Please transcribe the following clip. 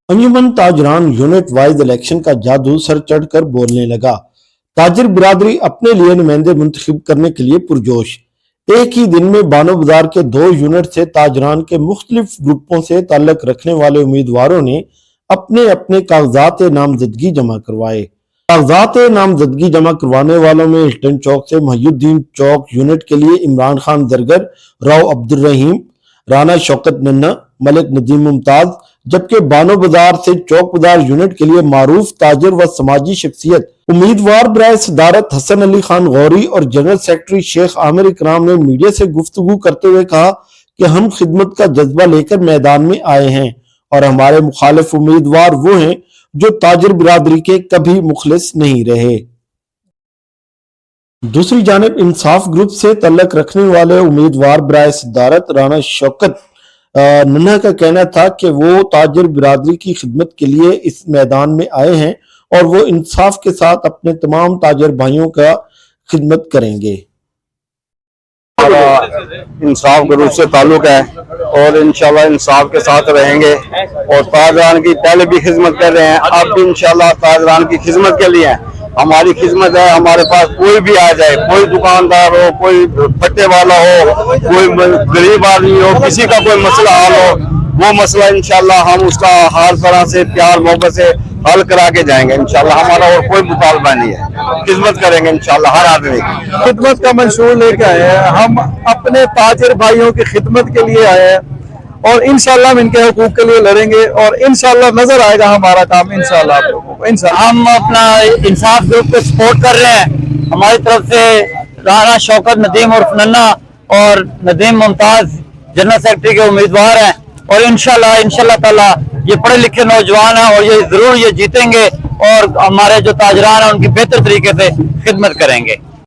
अंजुमन ताजरान unit wise election का जादू sir चढ़कर बोलने लगा। ताजिर बिरादरी अपने लिए नुमाइंदे मुंतखब करने के लिए पुरजोश। एक ही दिन में बानो बाजार के 2 यूनिट से ताजरान के मुख्तलिफ ग्रुपों से ताल्लुक रखने वाले उम्मीदवारों ने अपने अपने कागजात नामजदगी जमा करवाए। कागजात नामजदगी जमा करवाने वालों में हिल्टन चौक से मोहिउद्दीन चौक यूनिट के लिए इमरान खान दरगर, राव अब्दुल रहीम, राना शौकत नन्ना, मलिक नदीम मुमताज, जबकि बानो बाजार से चौक बाजार यूनिट के लिए मारूफ ताजिर व समाजी शख्सियत उम्मीदवार बराए सदारत हसन अली खान गौरी और जनरल सेक्रेटरी शेख आमिर इकराम ने मीडिया से गुफ्तगू करते हुए कहा कि हम खिदमत का जज्बा लेकर मैदान में आए हैं और हमारे मुखालिफ उम्मीदवार वो हैं जो ताजिर बिरादरी के कभी मुखलिस नहीं रहे। दूसरी जानिब इंसाफ ग्रुप से तल्लक रखने वाले उम्मीदवार बराए सदारत राना शौकत नन्हा का कहना था कि वो ताजिर बिरादरी की खिदमत के लिए इस मैदान में आए हैं और वो इंसाफ के साथ अपने तमाम ताजिर भाइयों का खिदमत करेंगे। इंसाफ ग्रुप से ताल्लुक है और इंशाल्लाह इंसाफ के साथ रहेंगे और ताजरान की पहले भी खिदमत कर रहे हैं, अब भी इंशाल्लाह ताजरान की खिदमत के लिए हमारी खिदमत है। हमारे पास कोई भी आ जाए, कोई दुकानदार हो, कोई फट्टे वाला हो, कोई गरीब आदमी हो, किसी का कोई मसला हल हो, वो मसला इंशाल्लाह हम उसका हर तरह से प्यार मोहब्बत से हल करा के जाएंगे इंशाल्लाह। हमारा और कोई मुतालबा नहीं है, खिदमत करेंगे इंशाल्लाह हर आदमी की। खिदमत का मंशूर लेके आए हैं, हम अपने ताजिर भाइयों की खिदमत के लिए आए हैं और इंशाल्लाह हम इनके हुकूक के लिए लड़ेंगे और इंशाल्लाह नजर आएगा हमारा काम इंशाल्लाह आप लोगों को। इंशाल्लाह हम अपना इंसाफ ग्रुप को सपोर्ट कर रहे हैं। हमारी तरफ से राना शौकत नदीम उर्फ नन्ना और नदीम मुमताज जनरल सेक्रेटरी के उम्मीदवार हैं और इंशाल्लाह ताला ये पढ़े लिखे नौजवान हैं और ये जरूर ये जीतेंगे और हमारे जो ताजरान हैं उनकी बेहतर तरीके से खिदमत करेंगे।